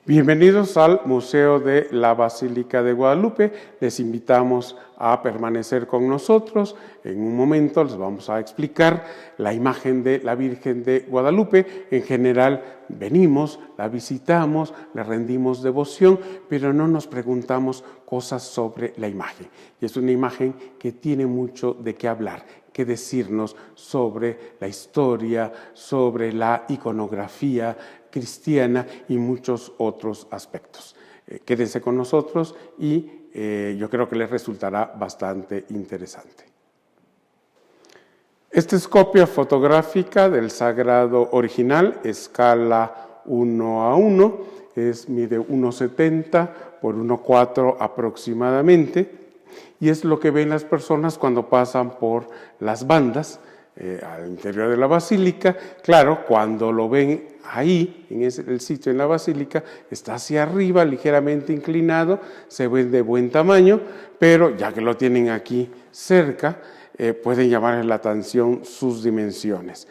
Bienvenidos al Museo de la Basílica de Guadalupe. Les invitamos a permanecer con nosotros. En un momento les vamos a explicar la imagen de la Virgen de Guadalupe. En general venimos, la visitamos, le rendimos devoción, pero no nos preguntamos cosas sobre la imagen. Y es una imagen que tiene mucho de qué hablar, que decirnos sobre la historia, sobre la iconografía cristiana y muchos otros aspectos. Quédense con nosotros y yo creo que les resultará bastante interesante. Esta es copia fotográfica del sagrado original, escala 1:1, mide 1,70 por 1,4 aproximadamente, y es lo que ven las personas cuando pasan por las bandas al interior de la basílica. Claro, cuando lo ven ahí, en el sitio en la basílica, está hacia arriba, ligeramente inclinado, se ve de buen tamaño, pero ya que lo tienen aquí cerca, pueden llamarles la atención sus dimensiones.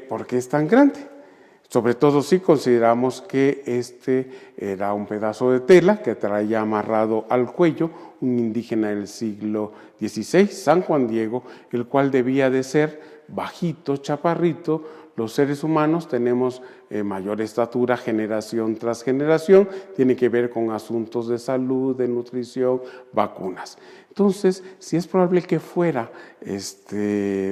¿Por qué es tan grande? Sobre todo si consideramos que este era un pedazo de tela que traía amarrado al cuello un indígena del siglo XVI, San Juan Diego, el cual debía de ser bajito, chaparrito. Los seres humanos tenemos mayor estatura generación tras generación, tiene que ver con asuntos de salud, de nutrición, vacunas. Entonces, si es probable que fuera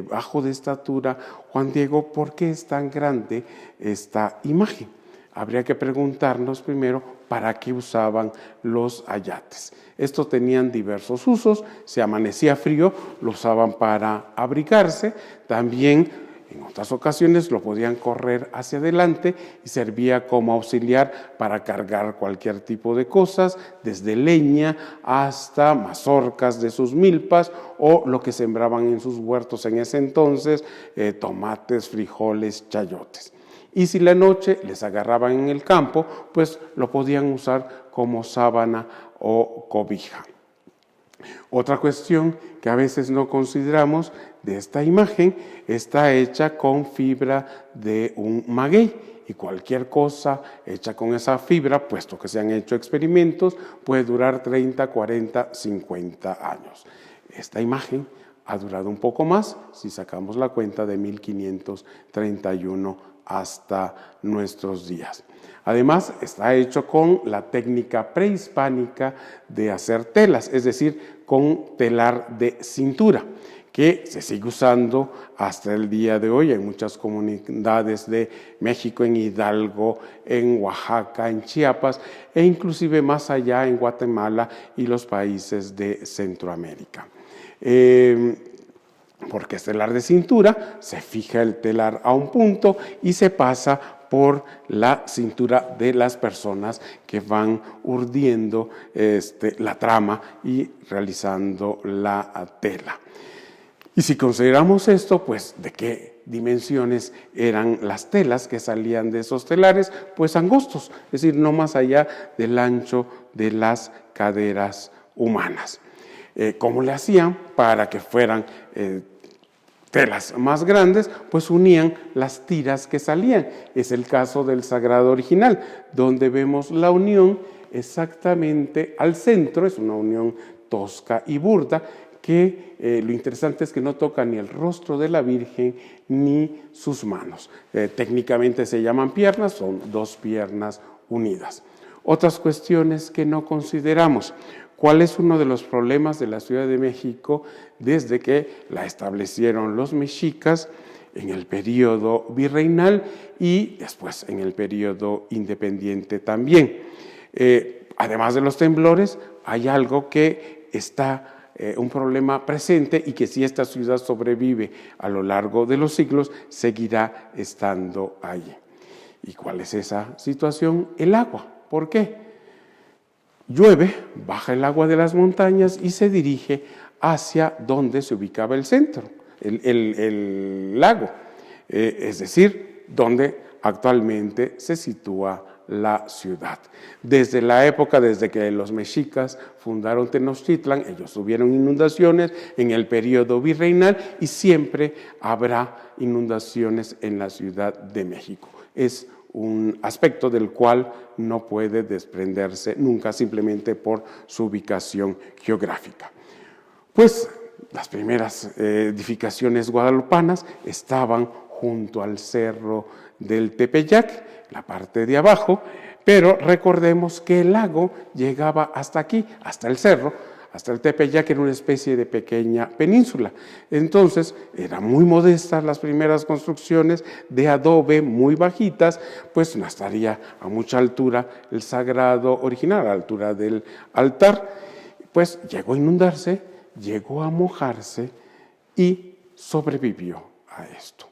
bajo de estatura Juan Diego, ¿por qué es tan grande esta imagen? Habría que preguntarnos primero para qué usaban los ayates. Estos tenían diversos usos. Si amanecía frío, lo usaban para abrigarse. También en otras ocasiones lo podían correr hacia adelante y servía como auxiliar para cargar cualquier tipo de cosas, desde leña hasta mazorcas de sus milpas o lo que sembraban en sus huertos en ese entonces, tomates, frijoles, chayotes. Y si la noche les agarraban en el campo, pues lo podían usar como sábana o cobija. Otra cuestión que a veces no consideramos de esta imagen está hecha con fibra de un maguey, y cualquier cosa hecha con esa fibra, puesto que se han hecho experimentos, puede durar 30, 40, 50 años. Esta imagen ha durado un poco más si sacamos la cuenta de 1531 hasta nuestros días. Además, está hecho con la técnica prehispánica de hacer telas, es decir, con telar de cintura, que se sigue usando hasta el día de hoy en muchas comunidades de México, en Hidalgo, en Oaxaca, en Chiapas e inclusive más allá en Guatemala y los países de Centroamérica. Porque es telar de cintura, se fija el telar a un punto y se pasa por la cintura de las personas que van urdiendo la trama y realizando la tela. Y si consideramos esto, pues, ¿de qué dimensiones eran las telas que salían de esos telares? Pues angostos, es decir, no más allá del ancho de las caderas humanas. ¿Cómo le hacían para que fueran telas más grandes? Pues unían las tiras que salían. Es el caso del sagrado original, donde vemos la unión exactamente al centro. Es una unión tosca y burda, que lo interesante es que no toca ni el rostro de la Virgen ni sus manos. Técnicamente se llaman piernas, son dos piernas unidas. Otras cuestiones que no consideramos. ¿Cuál es uno de los problemas de la Ciudad de México desde que la establecieron los mexicas en el periodo virreinal y después en el periodo independiente también? Además de los temblores, hay algo que está un problema presente y que si esta ciudad sobrevive a lo largo de los siglos, seguirá estando allí. ¿Y cuál es esa situación? El agua. ¿Por qué? Llueve, baja el agua de las montañas y se dirige hacia donde se ubicaba el centro, el lago, es decir, donde actualmente se sitúa la ciudad. Desde la época, desde que los mexicas fundaron Tenochtitlan, ellos tuvieron inundaciones en el periodo virreinal y siempre habrá inundaciones en la Ciudad de México. Es un aspecto del cual no puede desprenderse nunca simplemente por su ubicación geográfica. Pues las primeras edificaciones guadalupanas estaban junto al cerro del Tepeyac, la parte de abajo, pero recordemos que el lago llegaba hasta aquí, hasta el cerro, hasta el Tepeyac, que era una especie de pequeña península. Entonces, eran muy modestas las primeras construcciones de adobe, muy bajitas, pues no estaría a mucha altura el sagrado original, a la altura del altar. Pues llegó a inundarse, llegó a mojarse y sobrevivió a esto.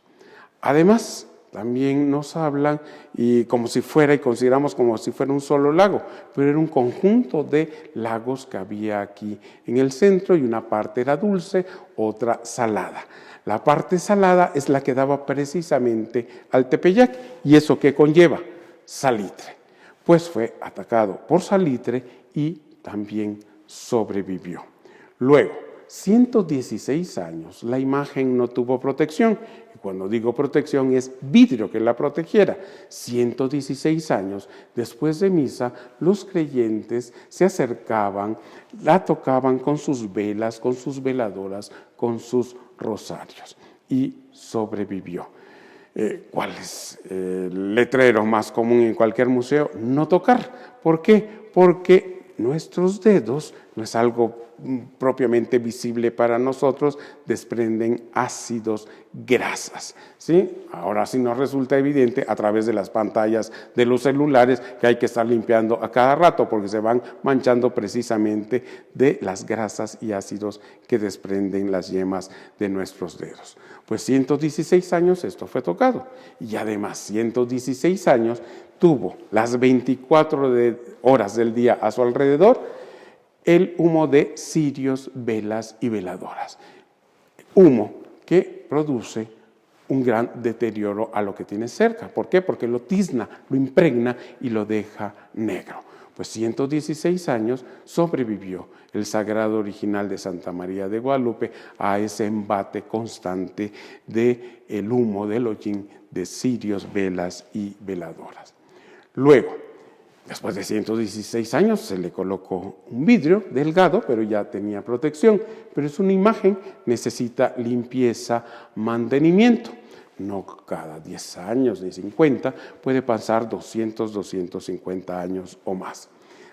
Además, también nos hablan y consideramos como si fuera un solo lago, pero era un conjunto de lagos que había aquí en el centro y una parte era dulce, otra salada. La parte salada es la que daba precisamente al Tepeyac. ¿Y eso qué conlleva? Salitre. Pues fue atacado por salitre y también sobrevivió. Luego, 116 años, la imagen no tuvo protección. Y cuando digo protección es vidrio que la protegiera. 116 años después de misa, los creyentes se acercaban, la tocaban con sus velas, con sus veladoras, con sus rosarios y sobrevivió. ¿Cuál es el letrero más común en cualquier museo? No tocar. ¿Por qué? Porque nuestros dedos, no es algo propiamente visible para nosotros, desprenden ácidos, grasas, ¿sí? Ahora sí nos resulta evidente a través de las pantallas de los celulares que hay que estar limpiando a cada rato porque se van manchando precisamente de las grasas y ácidos que desprenden las yemas de nuestros dedos. Pues 116 años esto fue tocado y además 116 años tuvo las 24 horas del día a su alrededor el humo de cirios, velas y veladoras. Humo que produce un gran deterioro a lo que tiene cerca. ¿Por qué? Porque lo tizna, lo impregna y lo deja negro. Pues 116 años sobrevivió el sagrado original de Santa María de Guadalupe a ese embate constante del humo del hollín de cirios, velas y veladoras. Luego, después de 116 años se le colocó un vidrio delgado, pero ya tenía protección. Pero es una imagen, necesita limpieza, mantenimiento. No cada 10 años ni 50, puede pasar 200, 250 años o más.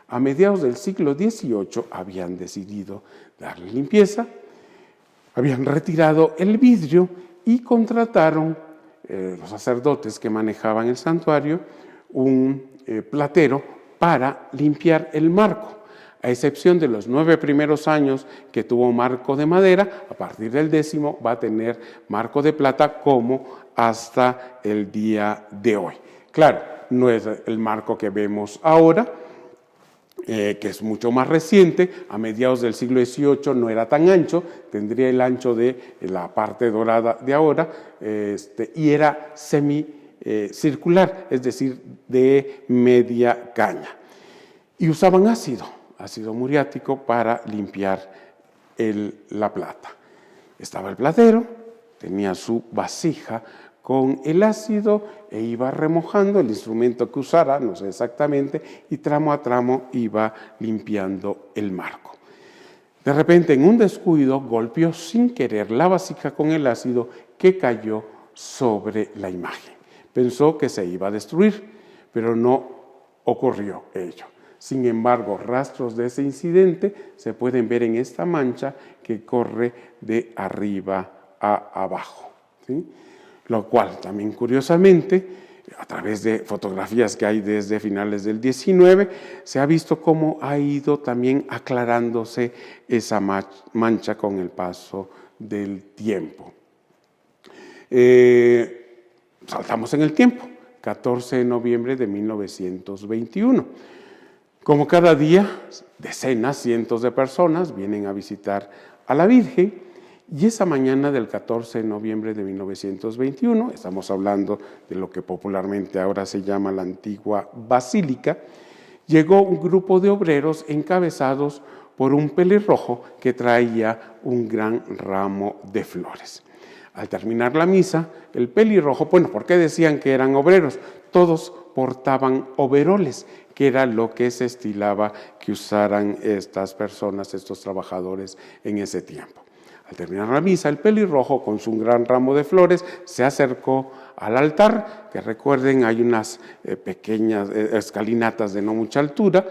A mediados del siglo XVIII habían decidido darle limpieza, habían retirado el vidrio y contrataron los sacerdotes que manejaban el santuario un platero para limpiar el marco. A excepción de los 9 primeros años que tuvo marco de madera, a partir del 10º va a tener marco de plata como hasta el día de hoy. Claro, no es el marco que vemos ahora, que es mucho más reciente. A mediados del siglo XVIII no era tan ancho, tendría el ancho de la parte dorada de ahora, y era semicircular, es decir, de media caña. Y usaban ácido muriático para limpiar la plata. Estaba el platero, tenía su vasija con el ácido e iba remojando el instrumento que usara, no sé exactamente, y tramo a tramo iba limpiando el marco. De repente, en un descuido, golpeó sin querer la vasija con el ácido que cayó sobre la imagen. Pensó que se iba a destruir, pero no ocurrió ello. Sin embargo, rastros de ese incidente se pueden ver en esta mancha que corre de arriba a abajo, ¿sí? Lo cual también curiosamente, a través de fotografías que hay desde finales del XIX, se ha visto cómo ha ido también aclarándose esa mancha con el paso del tiempo. Saltamos en el tiempo, 14 de noviembre de 1921. Como cada día, decenas, cientos de personas vienen a visitar a la Virgen. Y esa mañana del 14 de noviembre de 1921, estamos hablando de lo que popularmente ahora se llama la antigua Basílica, llegó un grupo de obreros encabezados por un pelirrojo que traía un gran ramo de flores. Al terminar la misa, el pelirrojo, bueno, ¿por qué decían que eran obreros? Todos portaban overoles, que era lo que se estilaba que usaran estas personas, estos trabajadores en ese tiempo. Al terminar la misa, el pelirrojo, con su gran ramo de flores, se acercó al altar, que recuerden, hay unas pequeñas escalinatas de no mucha altura,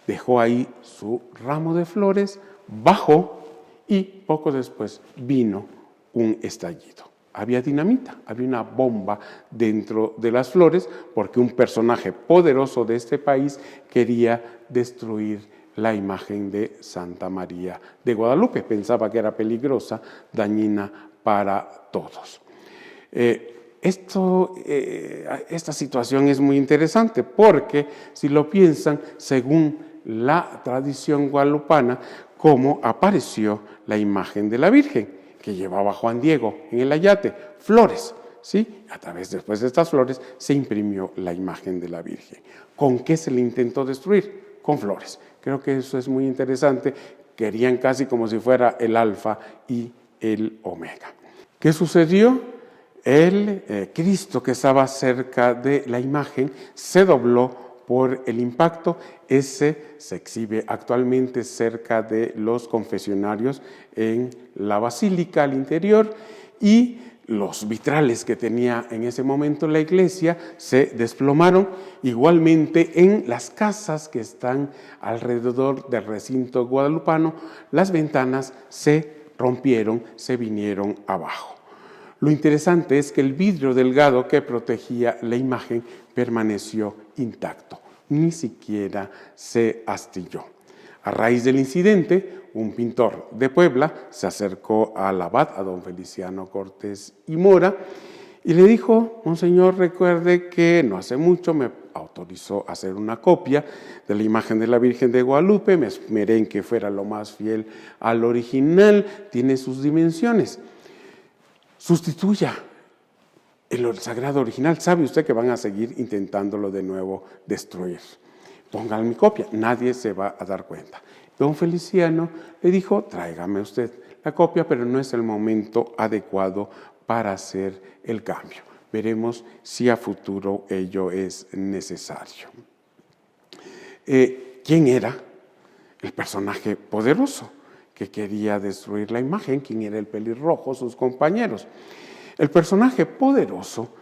dejó ahí su ramo de flores, bajó y poco después vino un estallido. Había dinamita, había una bomba dentro de las flores porque un personaje poderoso de este país quería destruir la imagen de Santa María de Guadalupe. Pensaba que era peligrosa, dañina para todos. Esta situación es muy interesante porque, si lo piensan, según la tradición guadalupana, cómo apareció la imagen de la Virgen, que llevaba Juan Diego en el ayate, flores, ¿sí? A través después de estas flores se imprimió la imagen de la Virgen. ¿Con qué se le intentó destruir? Con flores. Creo que eso es muy interesante. Querían casi como si fuera el alfa y el omega. ¿Qué sucedió? El Cristo que estaba cerca de la imagen se dobló por el impacto. Ese se exhibe actualmente cerca de los confesionarios en la basílica al interior, y los vitrales que tenía en ese momento la iglesia se desplomaron. Igualmente en las casas que están alrededor del recinto guadalupano, las ventanas se rompieron, se vinieron abajo. Lo interesante es que el vidrio delgado que protegía la imagen permaneció intacto, ni siquiera se astilló. A raíz del incidente, un pintor de Puebla se acercó al abad, a don Feliciano Cortés y Mora, y le dijo: monseñor, recuerde que no hace mucho me autorizó a hacer una copia de la imagen de la Virgen de Guadalupe, me esmeré en que fuera lo más fiel al original, tiene sus dimensiones. Sustituya el sagrado original. Sabe usted que van a seguir intentándolo de nuevo destruir. Pongan mi copia, nadie se va a dar cuenta. Don Feliciano le dijo: tráigame usted la copia, pero no es el momento adecuado para hacer el cambio. Veremos si a futuro ello es necesario. ¿Quién era el personaje poderoso que quería destruir la imagen? ¿Quién era el pelirrojo? Sus compañeros. El personaje poderoso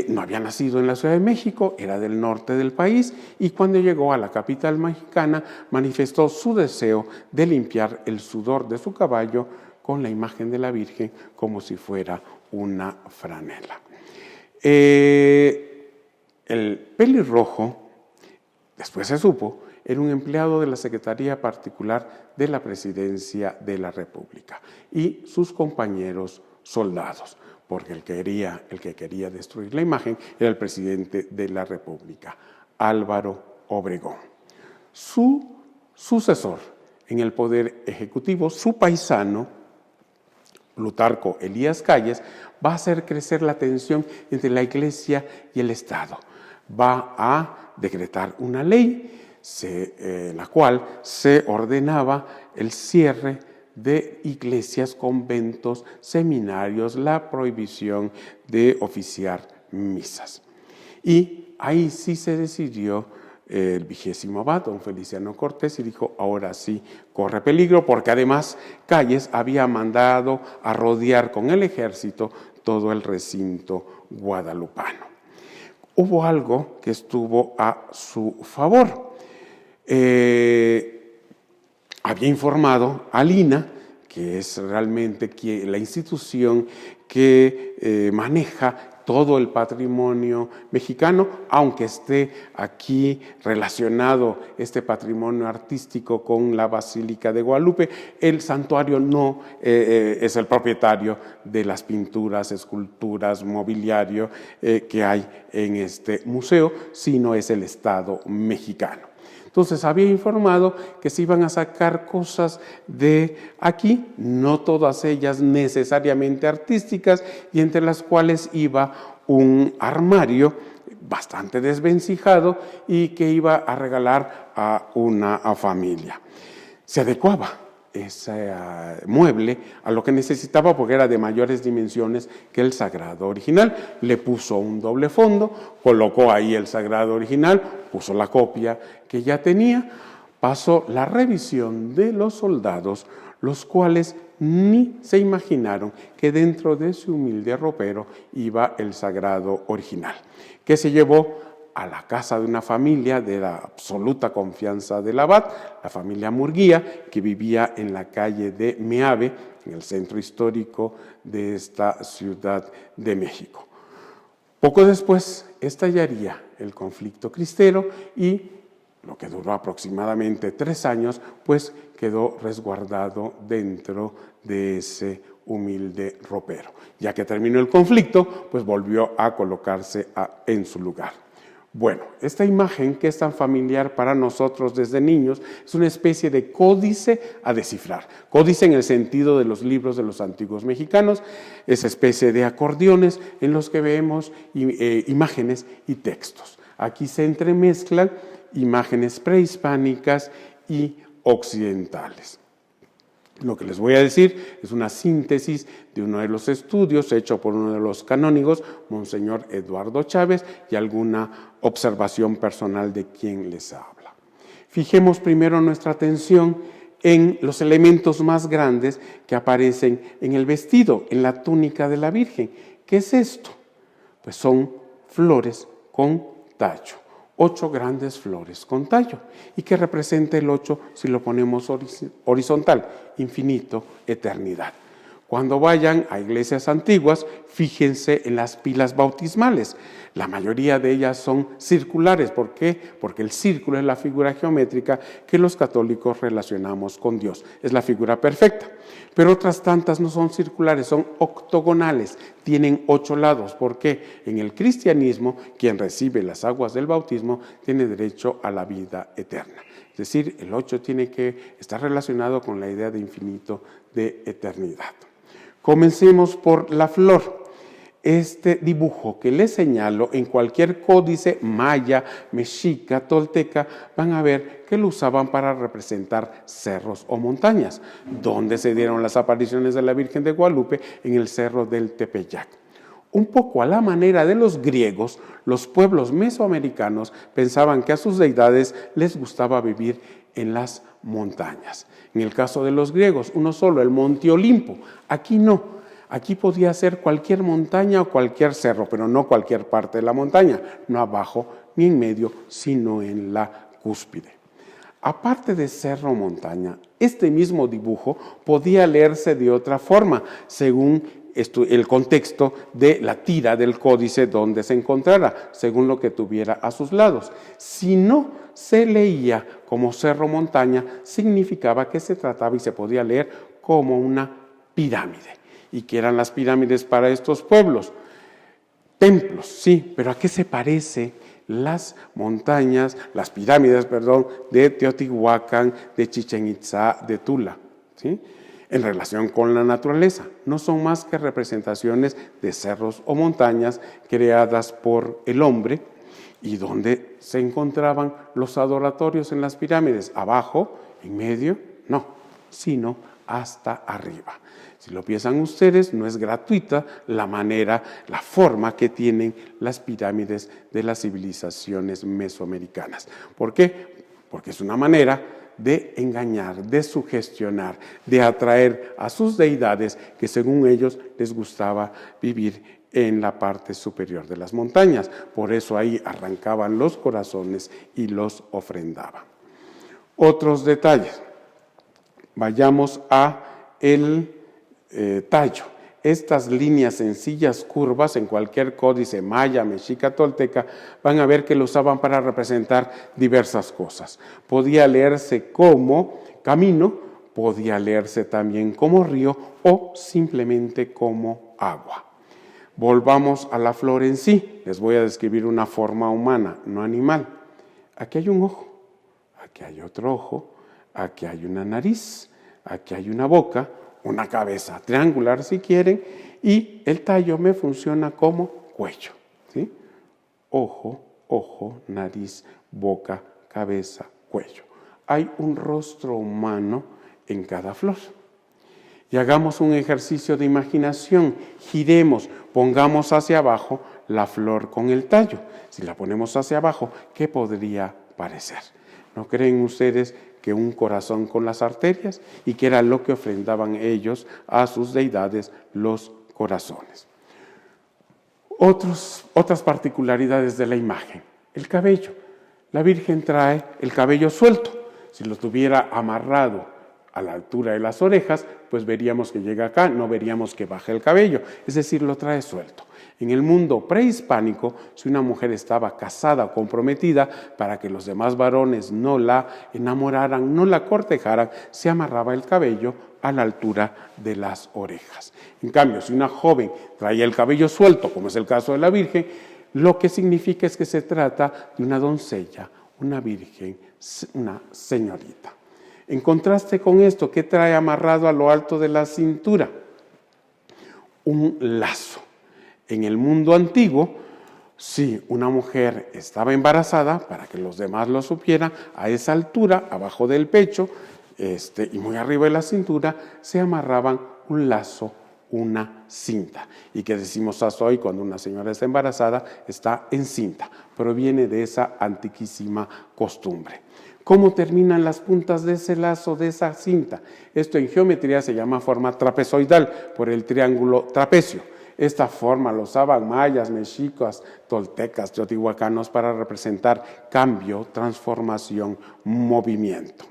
no había nacido en la Ciudad de México, era del norte del país, y cuando llegó a la capital mexicana manifestó su deseo de limpiar el sudor de su caballo con la imagen de la Virgen como si fuera una franela. El pelirrojo, después se supo, era un empleado de la Secretaría Particular de la Presidencia de la República y sus compañeros soldados, porque el que quería destruir la imagen era el presidente de la República, Álvaro Obregón. Su sucesor en el poder ejecutivo, su paisano, Plutarco Elías Calles, va a hacer crecer la tensión entre la Iglesia y el Estado. Va a decretar una ley en la cual se ordenaba el cierre de iglesias, conventos, seminarios, la prohibición de oficiar misas. Y ahí sí se decidió el 20º abad, don Feliciano Cortés, y dijo: ahora sí corre peligro, porque además Calles había mandado a rodear con el ejército todo el recinto guadalupano. Hubo algo que estuvo a su favor. Había informado a Lina, que es realmente la institución que maneja todo el patrimonio mexicano, aunque esté aquí relacionado este patrimonio artístico con la Basílica de Guadalupe. El santuario no es el propietario de las pinturas, esculturas, mobiliario que hay en este museo, sino es el Estado mexicano. Entonces había informado que se iban a sacar cosas de aquí, no todas ellas necesariamente artísticas, y entre las cuales iba un armario bastante desvencijado y que iba a regalar a una familia. Se adecuaba ese mueble a lo que necesitaba porque era de mayores dimensiones que el sagrado original. Le puso un doble fondo, colocó ahí el sagrado original, puso la copia que ya tenía, pasó la revisión de los soldados, los cuales ni se imaginaron que dentro de ese humilde ropero iba el sagrado original, que se llevó a la casa de una familia de la absoluta confianza del abad, la familia Murguía, que vivía en la calle de Meave, en el centro histórico de esta Ciudad de México. Poco después estallaría el conflicto cristero y lo que duró aproximadamente 3 años, pues quedó resguardado dentro de ese humilde ropero. Ya que terminó el conflicto, pues volvió a colocarse en su lugar. Bueno, esta imagen que es tan familiar para nosotros desde niños es una especie de códice a descifrar. Códice en el sentido de los libros de los antiguos mexicanos, esa especie de acordeones en los que vemos imágenes y textos. Aquí se entremezclan imágenes prehispánicas y occidentales. Lo que les voy a decir es una síntesis de uno de los estudios hecho por uno de los canónigos, Monseñor Eduardo Chávez, y alguna observación personal de quien les habla. Fijemos primero nuestra atención en los elementos más grandes que aparecen en el vestido, en la túnica de la Virgen. ¿Qué es esto? Pues son flores con tallo. 8 grandes flores con tallo. ¿Y qué representa el 8 si lo ponemos horizontal? Infinito, eternidad. Cuando vayan a iglesias antiguas, fíjense en las pilas bautismales. La mayoría de ellas son circulares. ¿Por qué? Porque el círculo es la figura geométrica que los católicos relacionamos con Dios. Es la figura perfecta. Pero otras tantas no son circulares, son octogonales. Tienen 8 lados. ¿Por qué? En el cristianismo, quien recibe las aguas del bautismo tiene derecho a la vida eterna. Es decir, el 8 tiene que estar relacionado con la idea de infinito, de eternidad. Comencemos por la flor. Este dibujo que les señalo en cualquier códice maya, mexica, tolteca, van a ver que lo usaban para representar cerros o montañas. ¿Dónde se dieron las apariciones de la Virgen de Guadalupe? En el cerro del Tepeyac. Un poco a la manera de los griegos, los pueblos mesoamericanos pensaban que a sus deidades les gustaba vivir en las montañas. En el caso de los griegos, uno solo, el Monte Olimpo. Aquí no. Aquí podía ser cualquier montaña o cualquier cerro, pero no cualquier parte de la montaña, no abajo ni en medio, sino en la cúspide. Aparte de cerro o montaña, este mismo dibujo podía leerse de otra forma, según el contexto de la tira del códice donde se encontrara, según lo que tuviera a sus lados. Si no se leía como cerro o montaña, significaba que se trataba y se podía leer como una pirámide. ¿Y qué eran las pirámides para estos pueblos? Templos, sí, pero ¿a qué se parece las montañas, las pirámides, de Teotihuacán, de Chichén Itzá, de Tula? ¿Sí? En relación con la naturaleza, no son más que representaciones de cerros o montañas creadas por el hombre. ¿Y dónde se encontraban los adoratorios en las pirámides? ¿Abajo? ¿En medio? No, sino hasta arriba. Si lo piensan ustedes, no es gratuita la forma que tienen las pirámides de las civilizaciones mesoamericanas. ¿Por qué? Porque es una manera de engañar, de sugestionar, de atraer a sus deidades que según ellos les gustaba vivir en la parte superior de las montañas. Por eso ahí arrancaban los corazones y los ofrendaban. Otros detalles. Vayamos a el tallo. Estas líneas sencillas, curvas, en cualquier códice maya, mexica, tolteca, van a ver que lo usaban para representar diversas cosas. Podía leerse como camino, podía leerse también como río o simplemente como agua. Volvamos a la flor en sí. Les voy a describir una forma humana, no animal. Aquí hay un ojo, aquí hay otro ojo, aquí hay una nariz, aquí hay una boca, una cabeza triangular si quieren, y el tallo me funciona como cuello, ¿sí? Ojo, nariz, boca, cabeza, cuello. Hay un rostro humano en cada flor. Y hagamos un ejercicio de imaginación, giremos, pongamos hacia abajo la flor con el tallo. Si la ponemos hacia abajo, ¿qué podría parecer? ¿No creen ustedes que un corazón con las arterias? Y que era lo que ofrendaban ellos a sus deidades, los corazones. Otras particularidades de la imagen. El cabello. La Virgen trae el cabello suelto. Si lo tuviera amarrado a la altura de las orejas, pues veríamos que llega acá, no veríamos que baje el cabello. Es decir, lo trae suelto. En el mundo prehispánico, si una mujer estaba casada o comprometida, para que los demás varones no la enamoraran, no la cortejaran, se amarraba el cabello a la altura de las orejas. En cambio, si una joven traía el cabello suelto, como es el caso de la Virgen, lo que significa es que se trata de una doncella, una virgen, una señorita. En contraste con esto, ¿qué trae amarrado a lo alto de la cintura? Un lazo. En el mundo antiguo, si una mujer estaba embarazada, para que los demás lo supieran, a esa altura, abajo del pecho y muy arriba de la cintura, se amarraban un lazo, una cinta. ¿Y qué decimos hasta hoy cuando una señora está embarazada? Está encinta. Proviene de esa antiquísima costumbre. ¿Cómo terminan las puntas de ese lazo, de esa cinta? Esto en geometría se llama forma trapezoidal, por el triángulo trapecio. Esta forma lo usaban mayas, mexicas, toltecas, teotihuacanos para representar cambio, transformación, movimiento.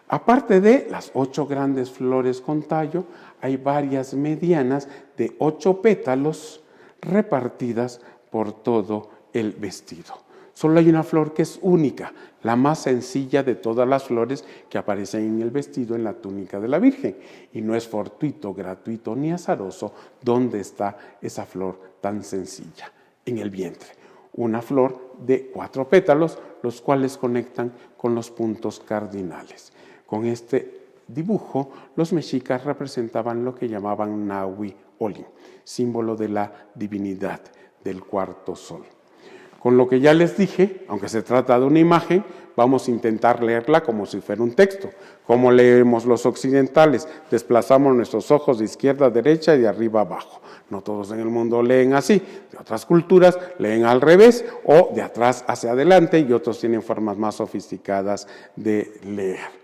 Aparte de las 8 grandes flores con tallo, hay varias medianas de 8 pétalos repartidas por todo el vestido. Solo hay una flor que es única, la más sencilla de todas las flores que aparecen en el vestido, en la túnica de la Virgen. Y no es fortuito, gratuito ni azaroso dónde está esa flor tan sencilla, en el vientre. Una flor de 4 pétalos, los cuales conectan con los puntos cardinales. Con este dibujo, los mexicas representaban lo que llamaban Nahui Olin, símbolo de la divinidad del cuarto sol. Con lo que ya les dije, aunque se trata de una imagen, vamos a intentar leerla como si fuera un texto. ¿Cómo leemos los occidentales? Desplazamos nuestros ojos de izquierda a derecha y de arriba a abajo. No todos en el mundo leen así. De otras culturas leen al revés o de atrás hacia adelante, y otros tienen formas más sofisticadas de leer.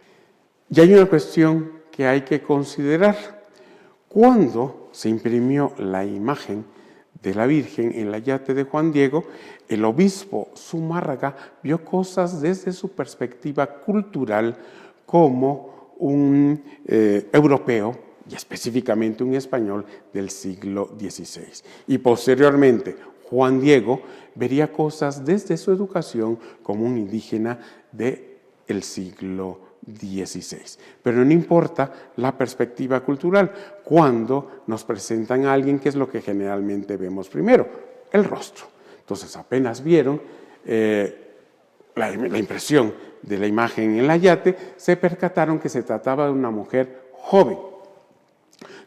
Y hay una cuestión que hay que considerar. Cuando se imprimió la imagen de la Virgen en la yate de Juan Diego, el obispo Zumárraga vio cosas desde su perspectiva cultural como un europeo y específicamente un español del siglo XVI. Y posteriormente Juan Diego vería cosas desde su educación como un indígena del siglo XVI. Pero no importa la perspectiva cultural. Cuando nos presentan a alguien, ¿qué es lo que generalmente vemos primero? El rostro. Entonces, apenas vieron la impresión de la imagen en la yate, se percataron que se trataba de una mujer joven.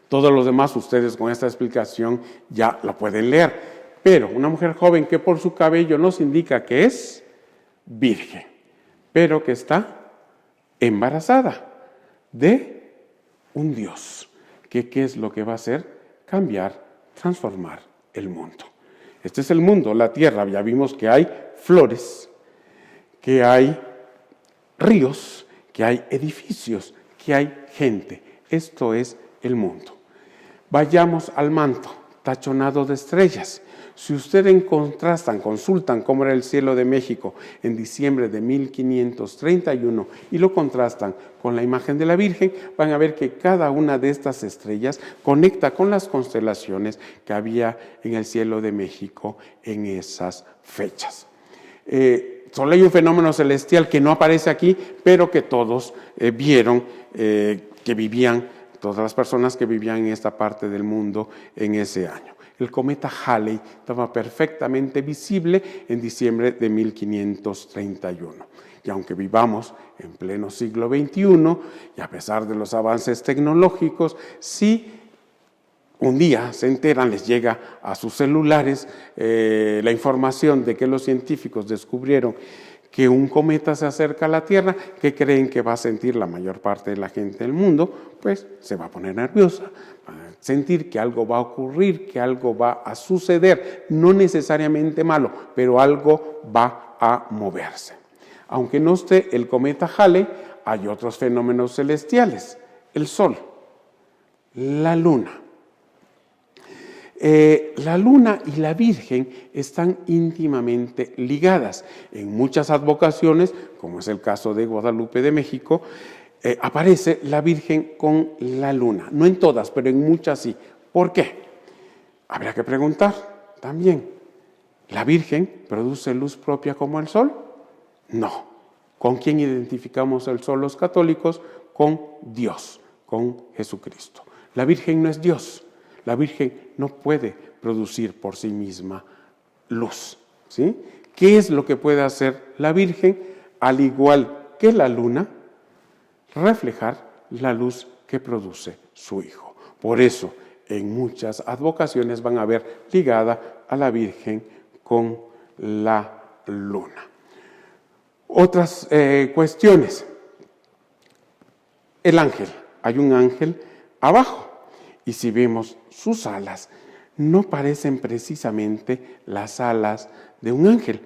Todos los demás, ustedes con esta explicación ya la pueden leer. Pero una mujer joven que por su cabello nos indica que es virgen, pero que está embarazada de un Dios. ¿Qué es lo que va a hacer? Cambiar, transformar el mundo. Este es el mundo, la tierra. Ya vimos que hay flores, que hay ríos, que hay edificios, que hay gente. Esto es el mundo. Vayamos al manto, tachonado de estrellas. Si ustedes consultan cómo era el cielo de México en diciembre de 1531 y lo contrastan con la imagen de la Virgen, van a ver que cada una de estas estrellas conecta con las constelaciones que había en el cielo de México en esas fechas. Solo hay un fenómeno celestial que no aparece aquí, pero que todos vieron que vivían, todas las personas que vivían en esta parte del mundo en ese año. El cometa Halley estaba perfectamente visible en diciembre de 1531. Y aunque vivamos en pleno siglo XXI, y a pesar de los avances tecnológicos, si un día se enteran, les llega a sus celulares la información de que los científicos descubrieron que un cometa se acerca a la Tierra, ¿qué creen que va a sentir la mayor parte de la gente del mundo? Pues se va a poner nerviosa, va a sentir que algo va a ocurrir, que algo va a suceder, no necesariamente malo, pero algo va a moverse. Aunque no esté el cometa Halley, hay otros fenómenos celestiales, el Sol, la Luna. La Luna y la Virgen están íntimamente ligadas. En muchas advocaciones, como es el caso de Guadalupe de México, aparece la Virgen con la Luna. No en todas, pero en muchas sí. ¿Por qué? Habría que preguntar también. ¿La Virgen produce luz propia como el Sol? No. ¿Con quién identificamos el Sol los católicos? Con Dios, con Jesucristo. La Virgen no es Dios. La Virgen no puede producir por sí misma luz, ¿sí? ¿Qué es lo que puede hacer la Virgen? Al igual que la luna, reflejar la luz que produce su Hijo. Por eso, en muchas advocaciones van a ver ligada a la Virgen con la luna. Otras cuestiones. El ángel. Hay un ángel abajo. Y si vemos sus alas, no parecen precisamente las alas de un ángel,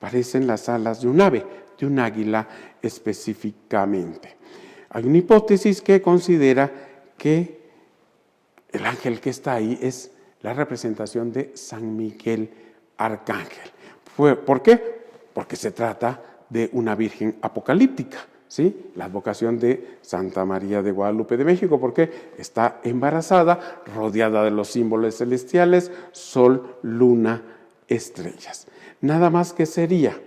parecen las alas de un ave, de un águila específicamente. Hay una hipótesis que considera que el ángel que está ahí es la representación de San Miguel Arcángel. ¿Por qué? Porque se trata de una virgen apocalíptica. ¿Sí? La advocación de Santa María de Guadalupe de México, porque está embarazada, rodeada de los símbolos celestiales, sol, luna, estrellas. Nada más que sería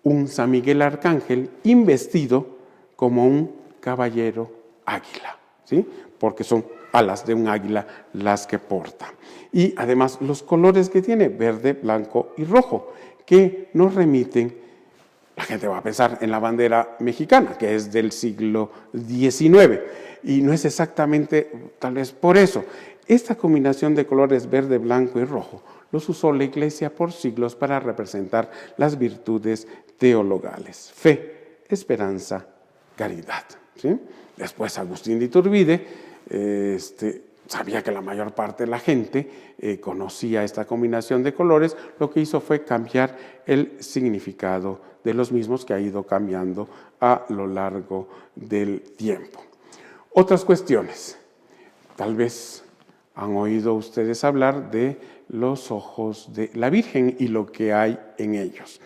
un San Miguel Arcángel investido como un caballero águila, ¿sí? Porque son alas de un águila las que porta. Y además los colores que tiene, verde, blanco y rojo, que nos remiten. La gente va a pensar en la bandera mexicana, que es del siglo XIX, y no es exactamente tal vez por eso. Esta combinación de colores verde, blanco y rojo los usó la Iglesia por siglos para representar las virtudes teologales: fe, esperanza, caridad, ¿sí? Después Agustín de Iturbide sabía que la mayor parte de la gente conocía esta combinación de colores. Lo que hizo fue cambiar el significado de los mismos, que ha ido cambiando a lo largo del tiempo. Otras cuestiones. Tal vez han oído ustedes hablar de los ojos de la Virgen y lo que hay en ellos.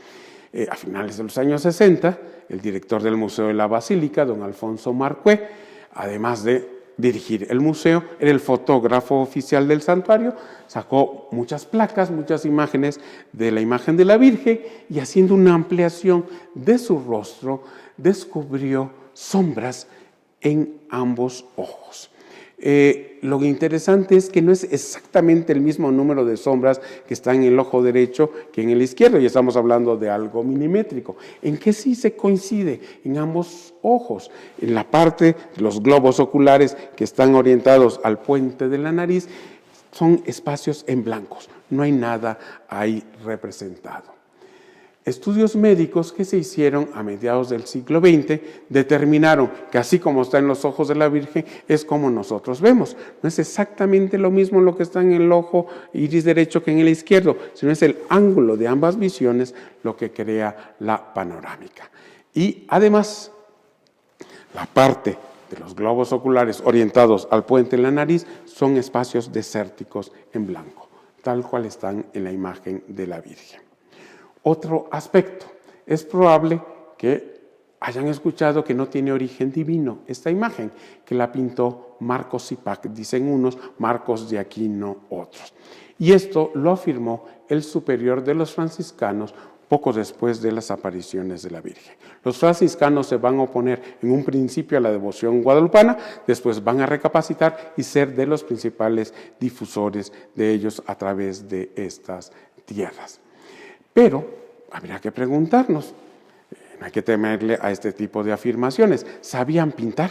A finales de los años 60, el director del Museo de la Basílica, don Alfonso Marcué, además de dirigir el museo, era el fotógrafo oficial del santuario, sacó muchas placas, muchas imágenes de la imagen de la Virgen, y haciendo una ampliación de su rostro, descubrió sombras en ambos ojos. Lo interesante es que no es exactamente el mismo número de sombras que están en el ojo derecho que en el izquierdo, y estamos hablando de algo milimétrico. ¿En qué sí se coincide? En ambos ojos. En la parte de los globos oculares que están orientados al puente de la nariz, son espacios en blancos, no hay nada ahí representado. Estudios médicos que se hicieron a mediados del siglo XX determinaron que así como está en los ojos de la Virgen, es como nosotros vemos. No es exactamente lo mismo lo que está en el ojo iris derecho que en el izquierdo, sino es el ángulo de ambas visiones lo que crea la panorámica. Y además, la parte de los globos oculares orientados al puente en la nariz son espacios desérticos en blanco, tal cual están en la imagen de la Virgen. Otro aspecto, es probable que hayan escuchado que no tiene origen divino esta imagen, que la pintó Marcos Zipac, dicen unos, Marcos de Aquino otros. Y esto lo afirmó el superior de los franciscanos poco después de las apariciones de la Virgen. Los franciscanos se van a oponer en un principio a la devoción guadalupana, después van a recapacitar y ser de los principales difusores de ellos a través de estas tierras. Pero habría que preguntarnos, no hay que temerle a este tipo de afirmaciones. ¿Sabían pintar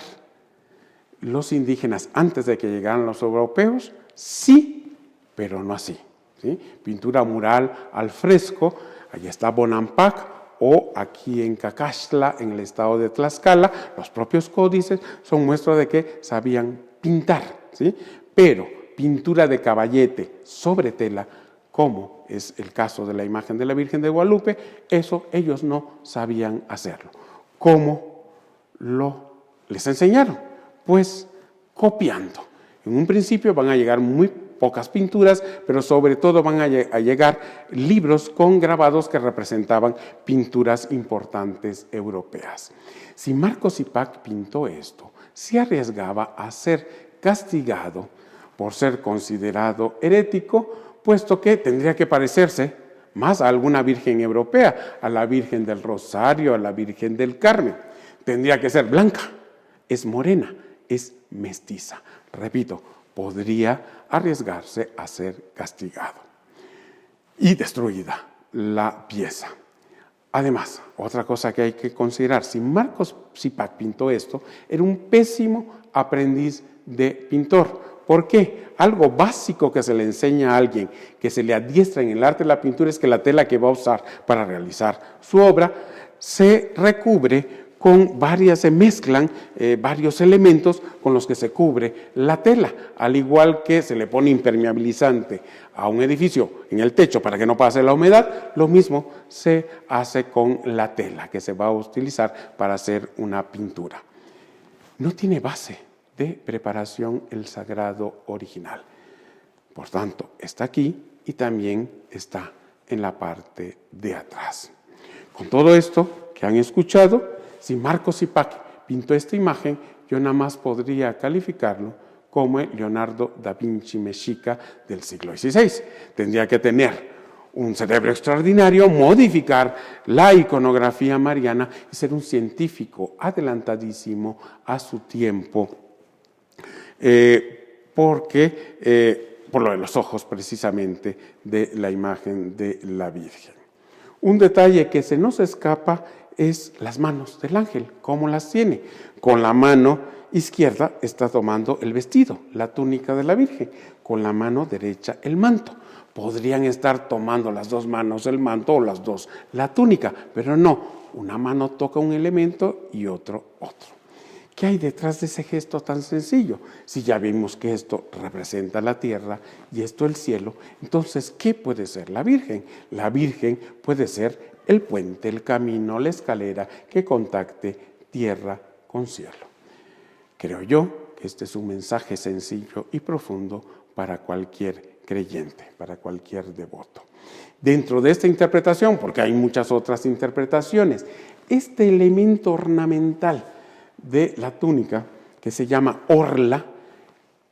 los indígenas antes de que llegaran los europeos? Sí, pero no así, ¿sí? Pintura mural al fresco, allí está Bonampak, o aquí en Cacaxtla, en el estado de Tlaxcala, los propios códices son muestra de que sabían pintar, ¿sí? Pero pintura de caballete sobre tela, como es el caso de la imagen de la Virgen de Guadalupe, eso ellos no sabían hacerlo. ¿Cómo les enseñaron? Pues copiando. En un principio van a llegar muy pocas pinturas, pero sobre todo van a llegar libros con grabados que representaban pinturas importantes europeas. Si Marcos Zipac pintó esto, se arriesgaba a ser castigado por ser considerado herético, puesto que tendría que parecerse más a alguna virgen europea, a la Virgen del Rosario, a la Virgen del Carmen. Tendría que ser blanca, es morena, es mestiza. Repito, podría arriesgarse a ser castigado y destruida la pieza. Además, otra cosa que hay que considerar, si Marcos Zipac pintó esto, era un pésimo aprendiz de pintor. ¿Por qué? Algo básico que se le enseña a alguien que se le adiestra en el arte de la pintura es que la tela que va a usar para realizar su obra se recubre se mezclan varios elementos con los que se cubre la tela, al igual que se le pone impermeabilizante a un edificio en el techo para que no pase la humedad, lo mismo se hace con la tela que se va a utilizar para hacer una pintura. No tiene base de preparación el sagrado original. Por tanto, está aquí y también está en la parte de atrás. Con todo esto que han escuchado, si Marcos Zipac pintó esta imagen, yo nada más podría calificarlo como el Leonardo da Vinci mexica del siglo XVI. Tendría que tener un cerebro extraordinario, modificar la iconografía mariana y ser un científico adelantadísimo a su tiempo, por lo de los ojos precisamente de la imagen de la Virgen. Un detalle que se nos escapa es las manos del ángel, cómo las tiene. Con la mano izquierda está tomando el vestido, la túnica de la Virgen, con la mano derecha el manto. Podrían estar tomando las dos manos el manto o las dos la túnica, pero no, una mano toca un elemento y otro. ¿Qué hay detrás de ese gesto tan sencillo? Si ya vimos que esto representa la tierra y esto el cielo, entonces, ¿qué puede ser la Virgen? La Virgen puede ser el puente, el camino, la escalera que contacte tierra con cielo. Creo yo que este es un mensaje sencillo y profundo para cualquier creyente, para cualquier devoto. Dentro de esta interpretación, porque hay muchas otras interpretaciones, este elemento ornamental de la túnica, que se llama orla,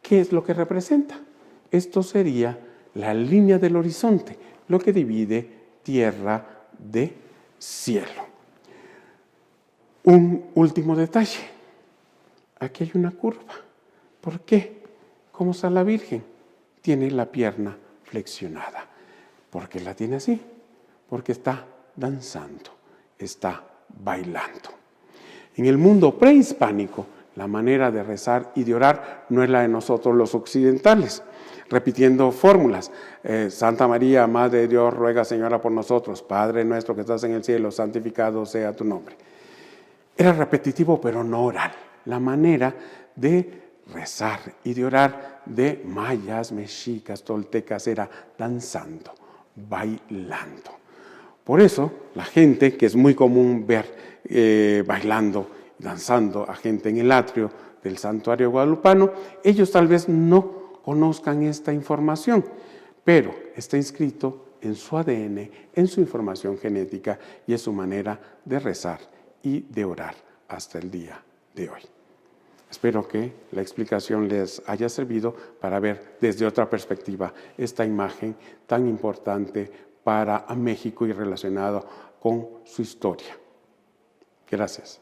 ¿qué es lo que representa? Esto sería la línea del horizonte, lo que divide tierra de cielo. Un último detalle. Aquí hay una curva. ¿Por qué? ¿Cómo está la Virgen? Tiene la pierna flexionada. ¿Por qué la tiene así? Porque está danzando, está bailando. En el mundo prehispánico, la manera de rezar y de orar no es la de nosotros los occidentales, repitiendo fórmulas. Santa María, Madre de Dios, ruega, Señora, por nosotros. Padre nuestro que estás en el cielo, santificado sea tu nombre. Era repetitivo, pero no oral. La manera de rezar y de orar de mayas, mexicas, toltecas era danzando, bailando. Por eso, la gente, que es muy común ver bailando, danzando a gente en el atrio del santuario guadalupano, ellos tal vez no conozcan esta información, pero está inscrito en su ADN, en su información genética y en su manera de rezar y de orar hasta el día de hoy. Espero que la explicación les haya servido para ver desde otra perspectiva esta imagen tan importante para México y relacionado con su historia. Gracias.